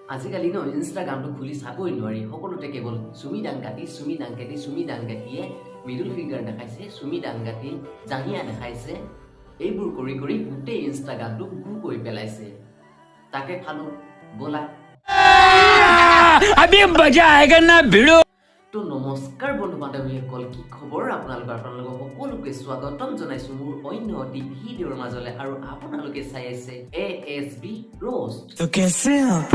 আজিকালি ন ইনষ্টাগ্ৰামটো খুলি চাবই নোৱাৰি সকলোতে কেৱল সুমি দাংকাটিয়ে মিডল ফিংগাৰ দেখাইছে সুমি দাংকাটি জাহিয়া দেখাইছে এইবোৰ কৰি কৰি গোটেই ইনষ্টাগ্ৰামটো গু কৰি পেলাইছে তাকে খালো বলা अभी मजा आएगा ना भिड़ो তো নমস্কাৰ বন্ধু বান্ধৱীসকল কি খবৰ আপোনালোকৰ সকলোকে স্বাগতম জনাইছো মোৰ অন্য অতি ভিডিঅ'ৰ মাজলৈ আৰু আপোনালোকে চাই আছে ASB Roast तो कैसे आप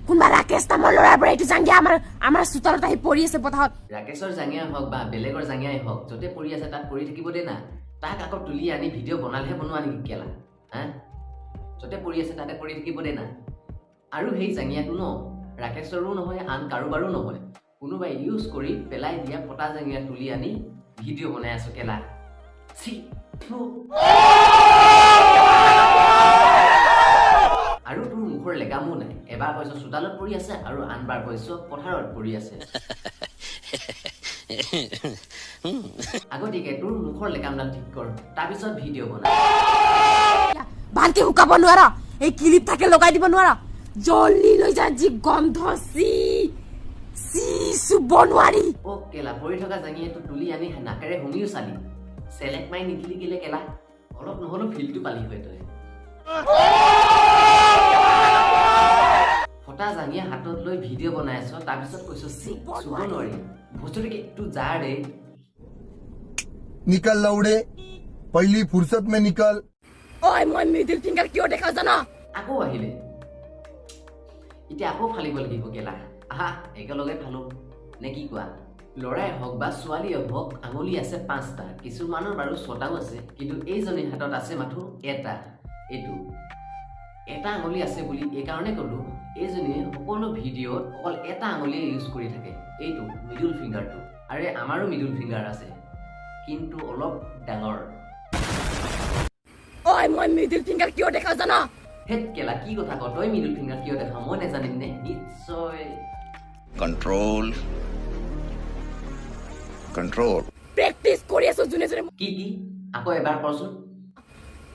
কোনবা ৰাকেশ তামৰ লৰাবোৰ এইটো জাংগিয়া আমাৰ সুতলত আহি পৰি আছে পথাৰত ৰাকেশৰ জাঙিয়া হওক বা বেলেগৰ জাঙিয়াই হওক যতে পৰি আছে তাত পৰি থাকিব দে না তাক আকৌ তুলি আনি ভিডিঅ' বনালেহে বনোৱা নেকি কেলা হা যতে পৰি আছে তাতে পৰি থাকিব দে না আৰু সেই জাঙিয়াটো ন ৰাকেশৰো নহয় আন কাৰোবাৰো নহয় কোনোবাই ইউজ কৰি পেলাই দিয়া ফটা জাঙিয়া তুলি আনি ভিডিঅ' বনাই আছো কেলা চি আৰু তোৰ মুখৰ লেগামো নাই এবাৰ কৈছ চোতালত পৰি আছে আৰু আনবাৰ কৈছ পথাৰত পৰি আছে আগতীয়াকে তোৰ মুখৰ লেগামডাল ঠিক কৰ তাৰপিছত ভিডিঅ' বনা ভালকে শুকাব নোৱাৰা এই ক্লিপ থাকে লগাই দিব নোৱাৰা জলদি লৈ যা যি গন্ধ চি চুব নোৱাৰি অ কেলা পৰি থকা জাঙিয়াটো তুলি আনি নাকেৰে শুনিও চালি চেলেক মাই নিকিলি কিলে কেলা অলপ নহ'লেও ফিলটো পালি হয় তই ফটা জাঙিয়া হাতত লৈ ভিডিঅ' বনাই আছ তাৰপিছত কৈছ চুব নোৱাৰি বস্তুটো কি তু যা ৰে निकल लौड़े पहली फुर्सत में निकल ঐ মই মিডল ফিংগাৰ কিয় দেখা জানা আকৌ আহিলে এতিয়া আকৌ ফালিব লাগিব কেলা আহা একেলগে ফালো নে কি কোৱা লৰাই হওক বা ছোৱালীয়ে হওক আঙুলি আছে 5টা কিছুমানৰ বাৰু 6টাও আছে কিন্তু এইজনী হাতত আছে মাথো এটা এইটো এটা আঙুলি আছে বুলি এই কাৰণে ক'লো এইজনীয়ে সকলো ভিডিঅ'ত অকল এটা আঙুলিয়ে ইউজ কৰি থাকে এইটো মিডল ফিংগাৰটো আৰে আমাৰো মিডল ফিংগাৰ আছে কিন্তু অলপ ডাঙৰ ঐ মই মিডল ফিংগাৰ কিয় দেখা জানা হেট কেলা কি কথা ক তই মিডল ফিংগাৰ কিয় দেখা মই নেজানিম নে নিশ্চয় कंट्रोल প্ৰেক্টিছ কৰি আছো যোনে যোনে কি আকৌ এবাৰ কৰচোন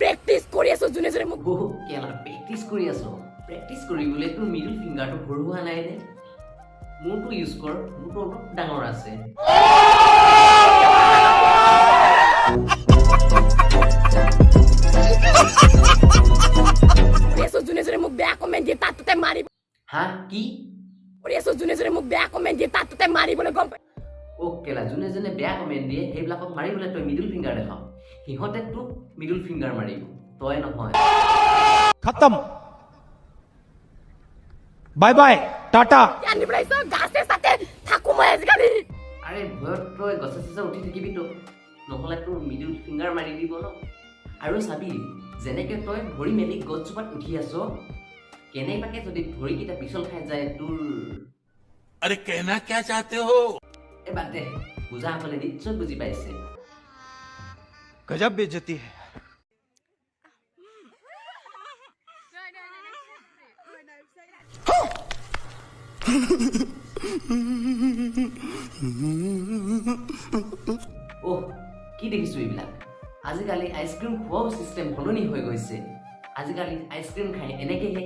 প্ৰেক্টিছ কৰি আছো যোনে যোনে মোক বহু কেলা প্ৰেক্টিছ কৰি আছো প্ৰেক্টিছ কৰিবলৈ তোৰ মিডল ফিংগাৰটো সৰু হোৱা নাই নে মোৰটো ইউজ কৰ মোৰটো অলপ ডাঙৰ আছে যোনে যোনে মোক বেয়া কমেণ্ট দিয়ে তাতে মাৰিব হা কি কৰি আছো যোনে যোনে মোক বেয়া কমেণ্ট দিয়ে তাতে মাৰিবলৈ গম পাই অ কেলা যোনে যোনে বেয়া কমেণ্ট দিয়ে সেইবিলাকক মাৰিবলৈ তই মিডল ফিংগাৰ দেখাও সিহঁতে তোক মিডল ফিংগাৰ মাৰিব তই নহয় खत्म बाय बाय टाटा জানি পেলাইছ গাছে সাথে থাকো মই আজিকালি আৰে ভয়ত তই গছে চছে উঠি থাকিবি তো নহ'লে তোৰ মিডল ফিংগাৰ মাৰি দিব ন আৰু চাবি যেনেকে তই ভৰি মেলি গছজোপাত উঠি আছ কেনেবাকে যদি ভৰিকেইটা পিছল খাই যায় তোৰ अरे कहना क्या चाहते हो এই বাদ দে বুজাসকলে নিশ্চয় বুজি পাইছে गजब बेइज्जती है অহ কি দেখিছো এইবিলাক আজিকালি আইচক্ৰীম খোৱাও চিষ্টেম সলনি হৈ গৈছে আজিকালি আইচক্ৰীম খাই এনেকেহে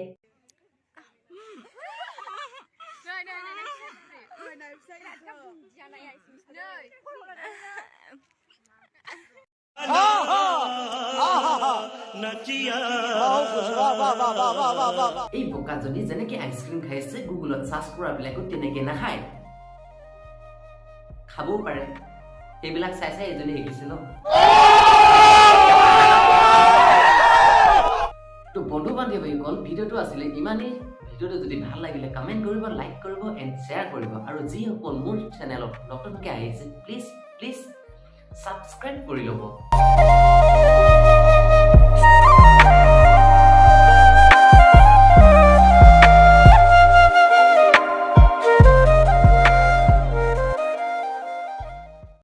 এই বোকাজনী যেনেকে আইচক্ৰীম খাইছে গুগলত চাৰ্চ কৰাবিলাকো তেনেকে নাখায় খাবও পাৰে সেইবিলাক চাই চাই এজনী শিকিছে ন তো বন্ধু বান্ধৱীসকল ভিডিঅ'টো আছিলে ইমানেই ভিডিঅ'টো যদি ভাল লাগিলে কমেণ্ট কৰিব লাইক কৰিব এণ্ড শ্বেয়াৰ কৰিব আৰু যিসকল মোৰ চেনেলত নতুনকৈ আহিছে প্লিজ ছাবস্ক্ৰাইব কৰি ল'ব